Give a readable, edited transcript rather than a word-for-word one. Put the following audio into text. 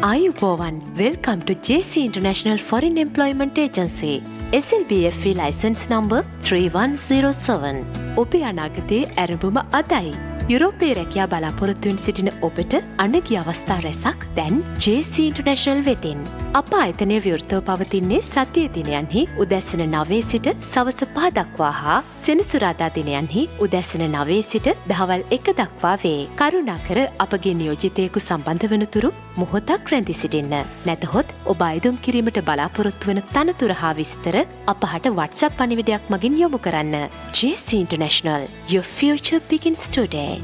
Ayubowan, welcome to JC International Foreign Employment Agency. SLBFE license number 3107. ඔබේ අනාගතයේ ඇරඹුම අදයි. යුරෝපයේ රැකියා බලාපොරොත්තුවෙන් සිටින ඔබට අනගි අවස්ථා රැසක් දැන් JC International වෙතින්. අප ආයතනය විවෘතව පවතින්නේ සතිය දිනයන්හි උදැසන 9 සිට සවස 5 දක්වා හා සෙනසුරාදා දිනයන්හි උදැසන 9 සිට දහවල් 1 දක්වා වේ. කරුණාකර අපගේ නියෝජිතයෙකු සම්බන්ධ වනතුරු මොහොතක් රැඳී සිටින්න. නැතහොත් ඔබ අයදුම් කිරීමට බලාපොරොත්තු වන තනතුර හා විස්තර අපහට WhatsApp පණිවිඩයක් මගින් යොමු කරන්න. JC International, your future begins today.